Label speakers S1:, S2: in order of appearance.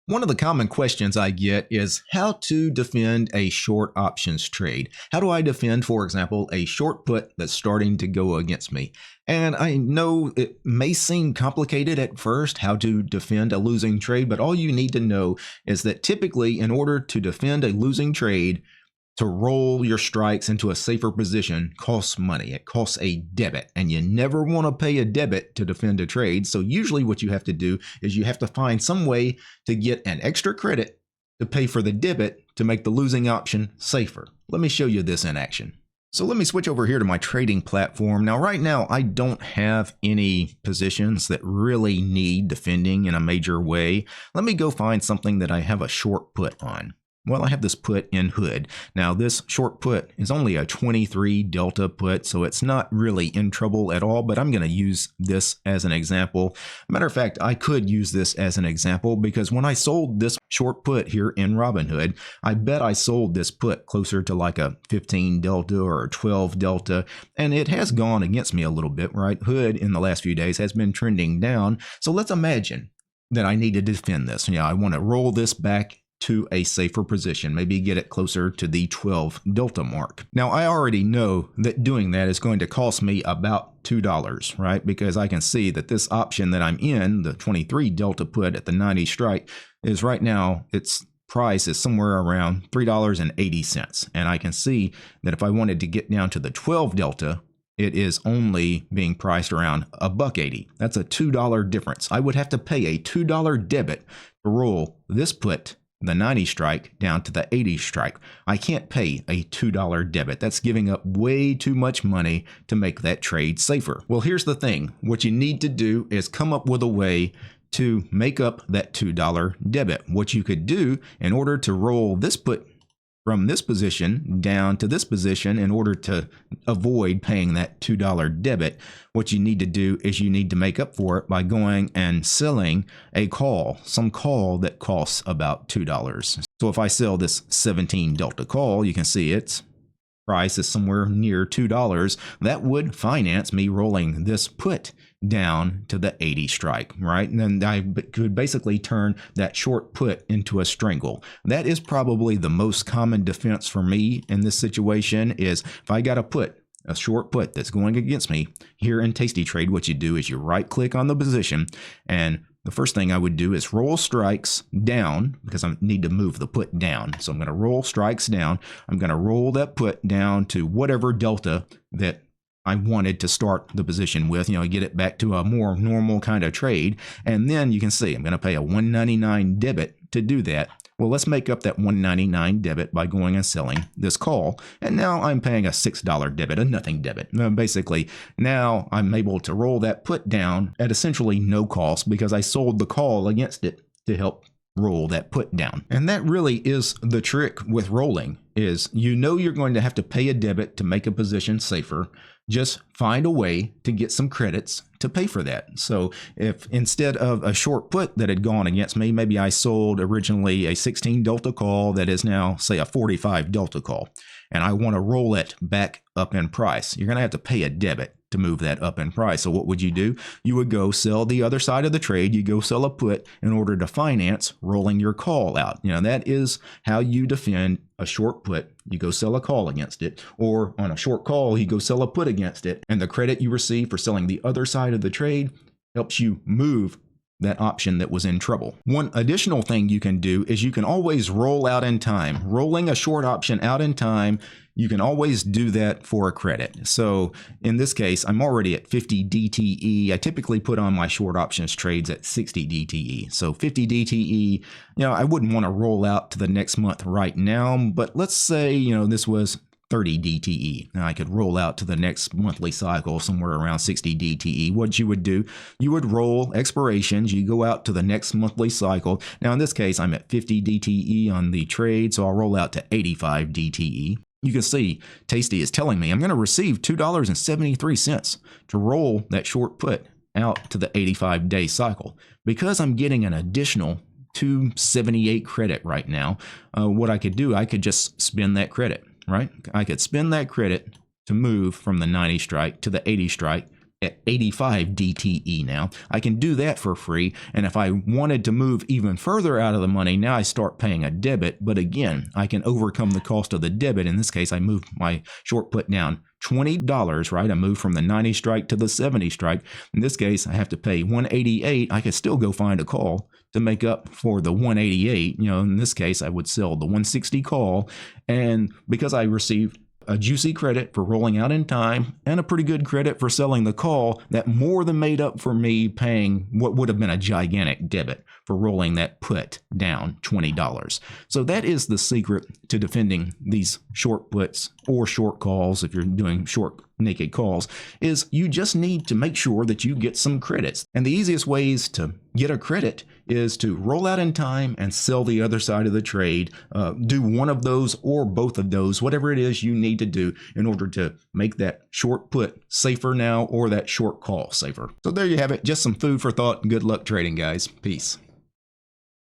S1: One of the common questions I get is how to defend a short options trade. How do I defend, for example, a short put that's starting to go against me? And I know it may seem complicated at first how to defend a losing trade, but all you need to know is that typically in order to defend a losing trade, to roll your strikes into a safer position costs money. It costs a debit, and you never want to pay a debit to defend a trade. So usually what you have to do is you have to find some way to get an extra credit to pay for the debit to make the losing option safer. Let me show you this in action. So let me switch over here to my trading platform. Now, right now, I don't have any positions that really need defending in a major way. Let me go find something that I have a short put on. Well, I have this put in Hood. Now, this short put is only a 23 delta put, so it's not really in trouble at all, but I'm going to use this as an example. Matter of fact, I could use this as an example because when I sold this short put here in Robinhood, I bet I sold this put closer to like a 15 delta or a 12 delta, and it has gone against me a little bit, right? Hood in the last few days has been trending down, so let's imagine that I need to defend this. I want to roll this back to a safer position, maybe get it closer to the 12 delta mark. Now, I already know that doing that is going to cost me about $2, right? Because I can see that this option that I'm in, the 23 delta put at the 90 strike, is right now, its price is somewhere around $3.80. And I can see that if I wanted to get down to the 12 delta, it is only being priced around $1.80. That's a $2 difference. I would have to pay a $2 debit to roll this put, the 90 strike, down to the 80 strike. I can't pay a $2 debit. That's giving up way too much money to make that trade safer. Well, here's the thing. What you need to do is come up with a way to make up that $2 debit. What you could do in order to roll this put from this position down to this position in order to avoid paying that $2 debit, what you need to do is you need to make up for it by going and selling a call, some call that costs about $2. So if I sell this 17 delta call, you can see its price is somewhere near $2. That would finance me rolling this put down to the 80 strike, right? And then I could basically turn that short put into a strangle. That is probably the most common defense for me in this situation. Is if I got a short put that's going against me here in TASTYTRADE, what you do is you right click on the position, and the first thing I would do is roll strikes down because I need to move the put down. So I'm going to roll strikes down. I'm going to roll that put down to whatever delta that I wanted to start the position with, get it back to a more normal kind of trade. And then you can see I'm going to pay a $1.99 debit to do that. Well, let's make up that $1.99 debit by going and selling this call. And now I'm paying a $6 debit, a nothing debit. Basically, now I'm able to roll that put down at essentially no cost because I sold the call against it to help roll that put down. And that really is the trick with rolling, is you're going to have to pay a debit to make a position safer. Just find a way to get some credits to pay for that. So if instead of a short put that had gone against me, maybe I sold originally a 16 delta call that is now, say, a 45 delta call, and I want to roll it back up in price, you're going to have to pay a debit to move that up in price. So what would you do? You would go sell the other side of the trade. You go sell a put in order to finance rolling your call out. That is how you defend a short put. You go sell a call against it, or on a short call, you go sell a put against it. And the credit you receive for selling the other side of the trade helps you move that option that was in trouble. One additional thing you can do is you can always roll out in time. Rolling a short option out in time, you can always do that for a credit. So in this case, I'm already at 50 DTE. I typically put on my short options trades at 60 DTE. So 50 DTE, I wouldn't want to roll out to the next month right now, but let's say, this was 30 DTE. Now I could roll out to the next monthly cycle somewhere around 60 DTE. What you would do, you would roll expirations. You go out to the next monthly cycle. Now in this case, I'm at 50 DTE on the trade, so I'll roll out to 85 DTE. You can see Tasty is telling me I'm going to receive $2.73 to roll that short put out to the 85-day cycle. Because I'm getting an additional 278 credit right now, what I could do, I could just spend that credit. Right? I could spend that credit to move from the 90 strike to the 80 strike at 85 DTE now. I can do that for free, and if I wanted to move even further out of the money, now I start paying a debit, but again, I can overcome the cost of the debit. In this case, I moved my short put down $20, right? I moved from the 90 strike to the 70 strike. In this case, I have to pay 188. I could still go find a call to make up for the 188. In this case, I would sell the 160 call, and because I received a juicy credit for rolling out in time and a pretty good credit for selling the call, that more than made up for me paying what would have been a gigantic debit for rolling that put down $20. So that is the secret to defending these short puts or short calls. If you're doing short naked calls, is you just need to make sure that you get some credits. And the easiest ways to get a credit is to roll out in time and sell the other side of the trade. Do one of those or both of those, whatever it is you need to do in order to make that short put safer now or that short call safer. So there you have it. Just some food for thought. Good luck trading, guys. Peace.